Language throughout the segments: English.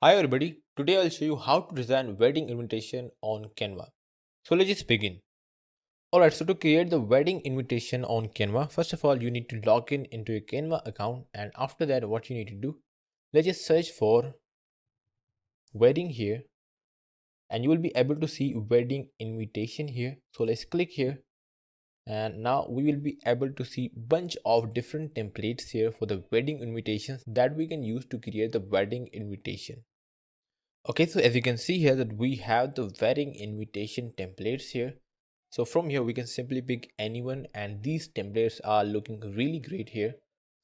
Hi everybody, today I'll show you how to design wedding invitation on Canva. So let's just begin. Alright, so to create the wedding invitation on Canva, first of all you need to log in into your Canva account, and after that what you need to do, let's just search for wedding here, and you will be able to see wedding invitation here. So let's click here, and now we will be able to see bunch of different templates here for the wedding invitations that we can use to create the wedding invitation. Okay, so as you can see here that we have the wedding invitation templates here. So from here we can simply pick anyone, and these templates are looking really great here.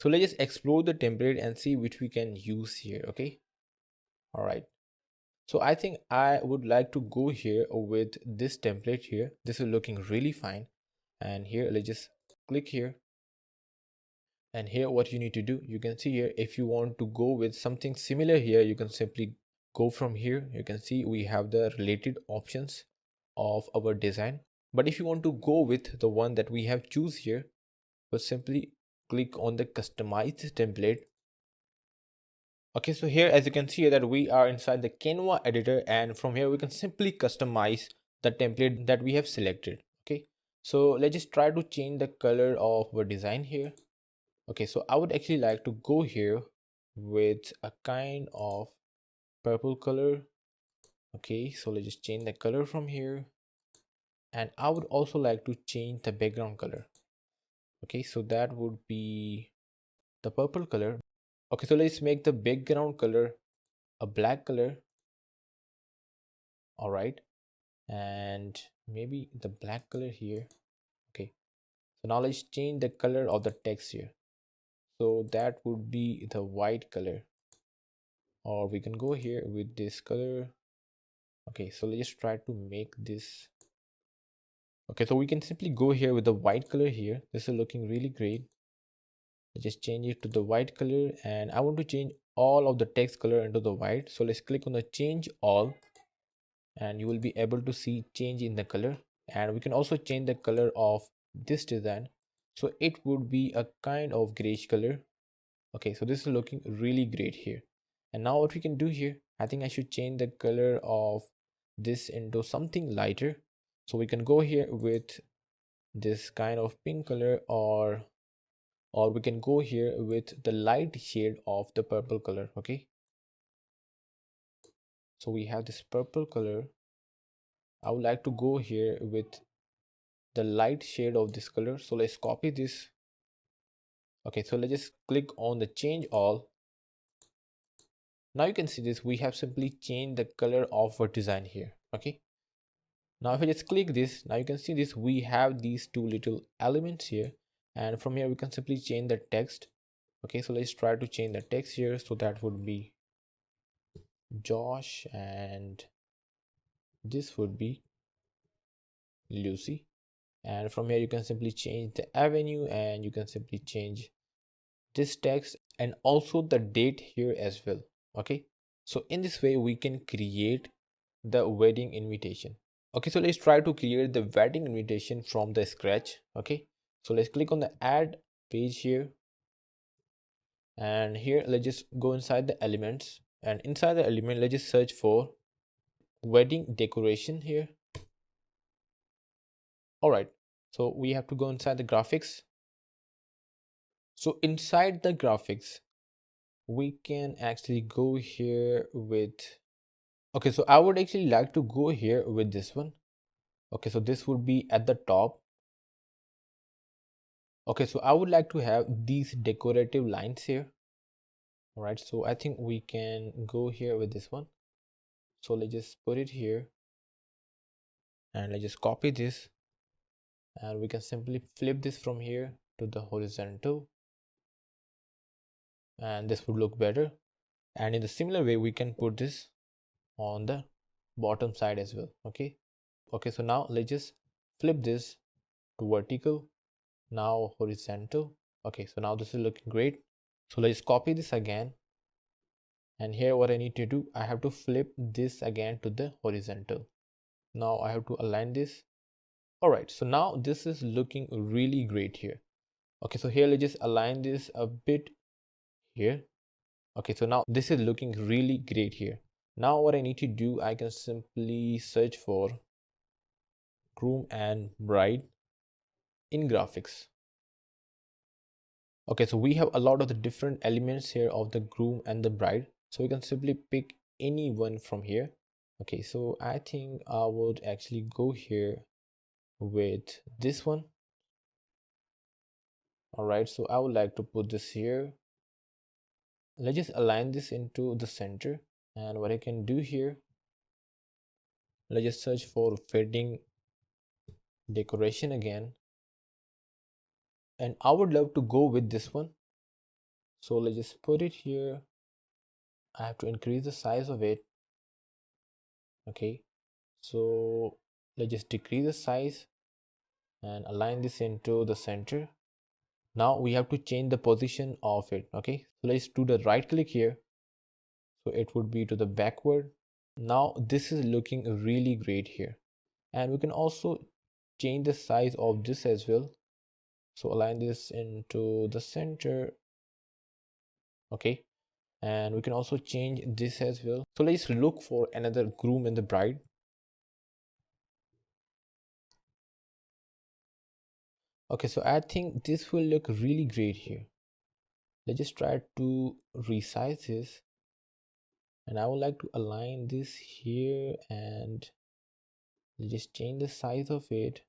So let's just explore the template and see which we can use here. Okay, all right. So I think I would like to go here with this template here. This is looking really fine. And here let's just click here. And here what you need to do, you can see here, if you want to go with something similar here, you can simply go from here. You can see we have the related options of our design, but if you want to go with the one that we have choose here, but simply click on the customize template. Okay, so here as you can see that we are inside the Canva editor, and from here we can simply customize the template that we have selected. Okay, so let's just try to change the color of our design here. Okay, so I would actually like to go here with a kind of purple color. Okay, so let's just change the color from here, and I would also like to change the background color. Okay, so that would be the purple color. Okay, so let's make the background color a black color. All right, and maybe the black color here. Okay, so now let's change the color of the text here. So that would be the white color, or we can go here with this color. Okay, so let's try to make this. Okay, so we can simply go here with the white color here. This is looking really great. Let's just change it to the white color, and I want to change all of the text color into the white. So let's click on the change all, and you will be able to see change in the color. And we can also change the color of this design, so it would be a kind of grayish color. Okay, so this is looking really great here. And now what we can do here, I think I should change the color of this into something lighter. So we can go here with this kind of pink color, or we can go here with the light shade of the purple color. Okay, so we have this purple color. I would like to go here with the light shade of this color, so let's copy this. Okay, so let's just click on the change all. Now you can see this, we have simply changed the color of our design here. Okay, now if I just click this, now you can see this, we have these two little elements here, and from here we can simply change the text. Okay, so let's try to change the text here. So that would be Josh, and this would be Lucy. And from here you can simply change the avenue, and you can simply change this text and also the date here as well. Okay, so in this way we can create the wedding invitation. Okay, so let's try to create the wedding invitation from the scratch. Okay, so let's click on the add page here, and here let's just go inside the elements, and inside the element let's just search for wedding decoration here. All right, so we have to go inside the graphics. So inside the graphics we can actually go here with, okay, so I would actually like to go here with this one. Okay, so this would be at the top. Okay, so I would like to have these decorative lines here. All right, so I think we can go here with this one. So let's just put it here, and let's just copy this, and we can simply flip this from here to the horizontal, and this would look better. And in the similar way we can put this on the bottom side as well. Okay, so now let's just flip this to vertical, now horizontal. Okay, so now this is looking great. So let's copy this again, and here what I need to do, I have to flip this again to the horizontal. Now I have to align this. All right, so now this is looking really great here. Okay, so here let's just align this a bit here. Okay, so now this is looking really great here. Now what I need to do, I can simply search for groom and bride in graphics. Okay, so we have a lot of the different elements here of the groom and the bride, so we can simply pick any one from here. Okay, so I think I would actually go here with this one. All right, so I would like to put this here. Let's just align this into the center, and what I can do here, let's just search for wedding decoration again, and I would love to go with this one. So let's just put it here. I have to increase the size of it. Okay, so let's just decrease the size and align this into the center. Now we have to change the position of it. Okay, so let's do the right click here, so it would be to the backward. Now this is looking really great here, and we can also change the size of this as well. So align this into the center. Okay, and we can also change this as well. So let's look for another groom and the bride. Okay, so I think this will look really great here. Let's just try to resize this, and I would like to align this here, and let's just change the size of it.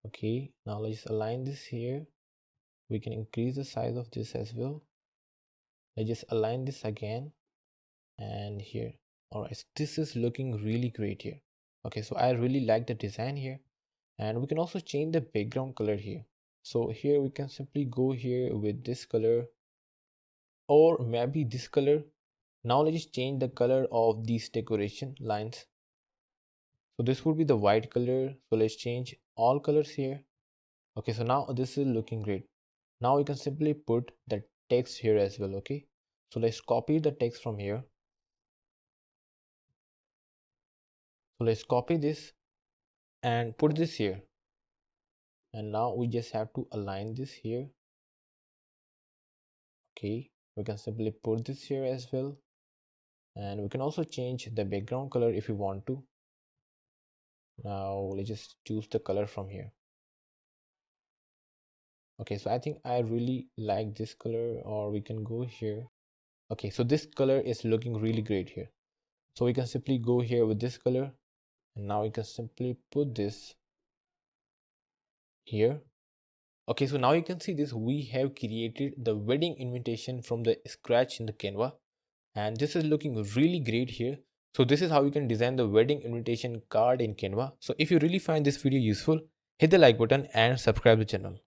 Okay, now let's align this here. We can increase the size of this as well. Let's just align this again and here. All right, so this is looking really great here. Okay, so I really like the design here, and we can also change the background color here. So here we can simply go here with this color, or maybe this color. Now let's just change the color of these decoration lines. So this would be the white color. So let's change all colors here. Okay, so now this is looking great. Now we can simply put the text here as well. Okay, so let's copy the text from here. So let's copy this and put this here, and now we just have to align this here. Okay, we can simply put this here as well, and we can also change the background color if we want to. Now let's just choose the color from here. Okay, so I think I really like this color, or we can go here. Okay, so this color is looking really great here, so we can simply go here with this color, and now we can simply put this here. Okay, so now you can see this, we have created the wedding invitation from the scratch in the Canva, and this is looking really great here. So this is how you can design the wedding invitation card in Canva. So if you really find this video useful, hit the like button and subscribe the channel.